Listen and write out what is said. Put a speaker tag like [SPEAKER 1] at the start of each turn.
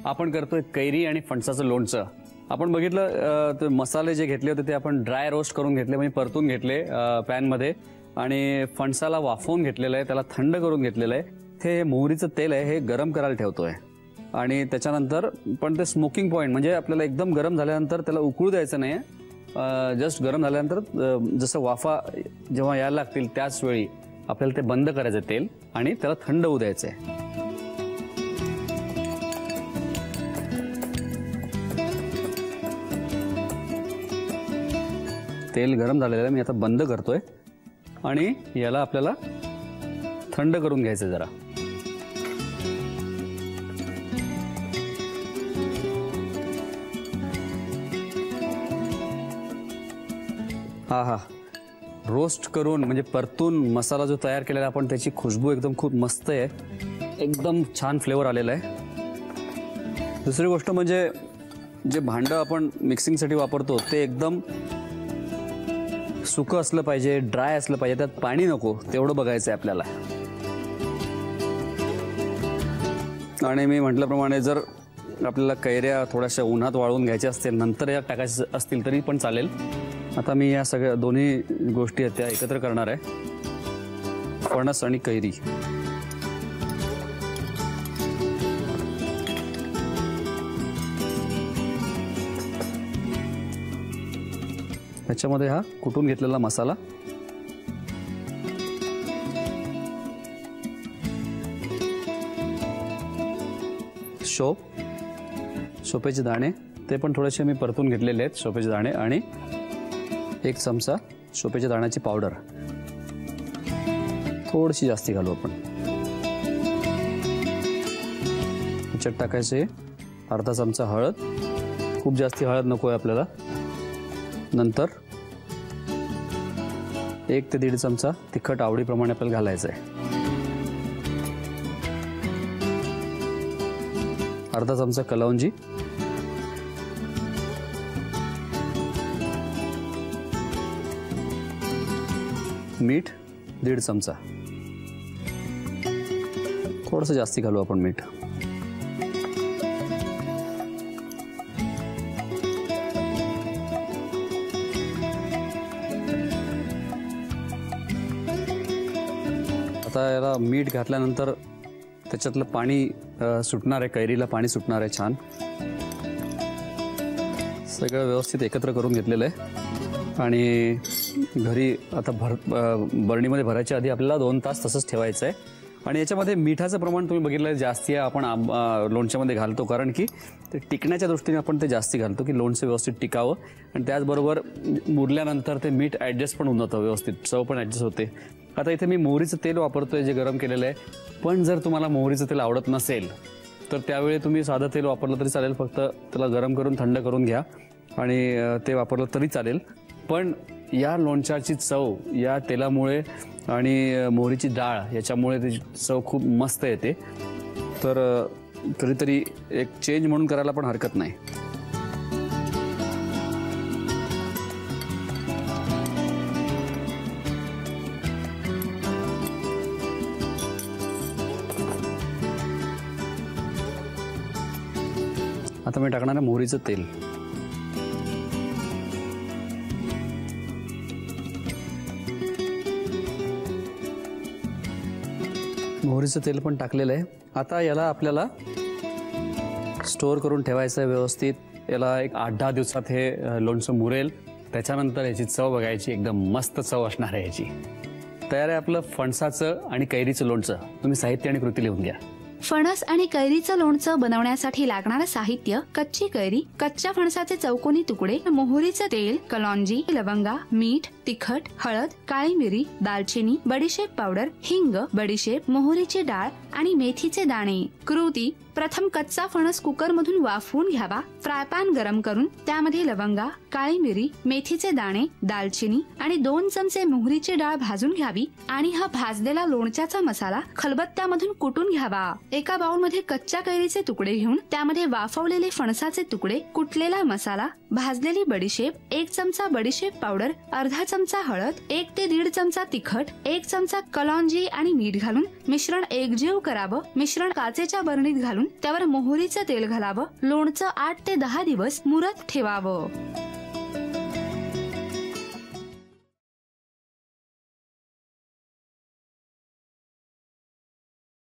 [SPEAKER 1] आपण करतोय कैरी आणि फणसाचं लोणचं। आपण बघितलं मसाले जे घेतले होते ते आपण ड्राय रोस्ट करून घेतले, म्हणजे परतून घेतले पॅन मध्ये, आणि फणसाला वाफवून घेतलेलं आहे, त्याला थंड करून घेतलेलं आहे। हे मोहरीचं तेल आहे हे गरम करायला ठेवतोय, आणि त्याच्यानंतर पण ते स्मोकिंग पॉइंट म्हणजे आपल्याला एकदम गरम झाल्यानंतर त्याला उकळू द्यायचं नाही, जस्ट गरम झाल्यानंतर जसं वाफा जेव्हा यायला लागतील त्याच वेळी आपल्याला ते बंद करायचं तेल आणि त्याला थंड होऊ द्यायचं आहे। तेल गरम झालेलं आहे, मी आता बंद करतोय आणि याला आपल्याला थंड करून घ्यायचं जरा। हा रोस्ट करून म्हणजे परतून मसाला जो तयार केलेला आपण त्याची खुशबू एकदम खूप मस्त आहे, एकदम छान फ्लेवर आलेला आहे। दुसरी गोष्ट म्हणजे जे भांडं आपण मिक्सिंगसाठी वापरतो ते एकदम सुकं असलं पाहिजे, ड्राय असलं पाहिजे, त्यात पाणी नको तेवढं बघायचं आहे आपल्याला। आणि मी म्हटल्याप्रमाणे जर आपल्याला कैऱ्या थोड्याशा उन्हात वाळवून घ्यायच्या असतील नंतर या टाकायच्या असतील तरी पण चालेल। आता मी या सगळ्या दोन्ही गोष्टी आहेत त्या एकत्र करणार आहे, फणस आणि कैरी। त्याच्यामध्ये हा कुटून घेतलेला मसाला, शोपेचे दाणे ते पण थोडेसे मी परतून घेतलेले आहेत, शोपेचे दाणे, आणि 1 चमचा शोपेच्या दाण्याची पावडर, थोडीशी जास्ती घालू आपण। याच्यात टाकायचे अर्धा चमचा हळद, खूप जास्ती हळद नको आहे आपल्याला। नंतर 1 ते 1.5 चमचा तिखट आवडीप्रमाणे आपल्याला घालायचं आहे। अर्धा चमचा कलौंजी, मीठ 1.5 चमचा, थोडंसं जास्ती घालू आपण मीठ। आता याला मीठ घातल्यानंतर त्याच्यातलं पाणी सुटणार आहे, कैरीला पाणी सुटणार आहे छान। सगळं व्यवस्थित एकत्र करून घेतलेलं आहे, आणि घरी आता बरणीमध्ये भरायच्या आधी आपल्याला 2 तास तसंच ठेवायचं आहे। आणि याच्यामध्ये मिठाचं प्रमाण तुम्ही बघितलं जास्ती आहे, आपण लोणच्यामध्ये घालतो कारण की ते टिकण्याच्या दृष्टीने आपण ते जास्ती घालतो की लोणचं व्यवस्थित टिकावं, आणि त्याचबरोबर मुरल्यानंतर ते मीठ ॲडजस्ट पण होऊन जातं, व्यवस्थित चव पण ॲडजस्ट होते। आता इथे मी मोहरीचं तेल वापरतोय जे गरम केलेलं आहे, पण जर तुम्हाला मोहरीचं तेल आवडत नसेल तर त्यावेळी तुम्ही साधं तेल वापरलं तरी चालेल, फक्त त्याला गरम करून थंड करून घ्या आणि ते वापरलं तरी चालेल। पण या लोणच्याची चव या तेलामुळे आणि मोहरीची डाळ याच्यामुळे त्याची चव खूप मस्त येते, तर कधीतरी एक चेंज म्हणून करायला पण हरकत नाही। आता मी टाकणार आहे मोहरीचं तेल। मोहरीचं तेल पण टाकलेलं आहे। आता याला आपल्याला स्टोअर करून ठेवायचं आहे व्यवस्थित। याला एक 8-10 दिवसात हे लोणचं मुरेल, त्याच्यानंतर याची चव बघायची, एकदम मस्त चव असणार आहे याची। तयार आहे आपलं फणसाचं आणि कैरीचं लोणचं। तुम्ही साहित्य आणि कृती लिहून घ्या।
[SPEAKER 2] फणस आणि कैरीचं लोणचं बनवण्यासाठी लागणारं साहित्य: कच्ची कैरी, कच्च्या फणसाचे चौकोनी तुकडे, मोहरीचं तेल, कलौंजी, लवंगा, मीठ, तिखट, हळद, काळी मिरी, दालचिनी, बडीशेप पावडर, हिंग, बडीशेप, मोहरीची डाळ आणि मेथीचे दाणे। कृती: प्रथम कच्चा फणस कुकर मधून वाफवून घ्यावा। फ्राय पॅन गरम करून त्यामध्ये लवंगा, काळी मिरी, मेथीचे दाणे, दालचिनी आणि 2 चमचे मोहरीची डाळ भाजून घ्यावी, आणि हा भाजलेला लोणच्याचा मसाला खलबत्त्यामधून कुटून घ्यावा। एका बाउल मध्ये कच्च्या कैरीचे तुकडे घेऊन त्यामध्ये वाफवलेले फणसाचे तुकडे, कुटलेला मसाला, भाजलेली बडीशेप, 1 चमचा बडीशेप पावडर, अर्धा चमचा हळद, 1 ते 1.5 चमचा तिखट, 1 चमचा कलौंजी आणि मीठ घालून मिश्रण एकजीव करावं। मिश्रण काचेच्या बरणीत घालून त्यावर मोहरीचं तेल घालावं. लोणचं 8 ते 10 दिवस मुरत ठेवावं.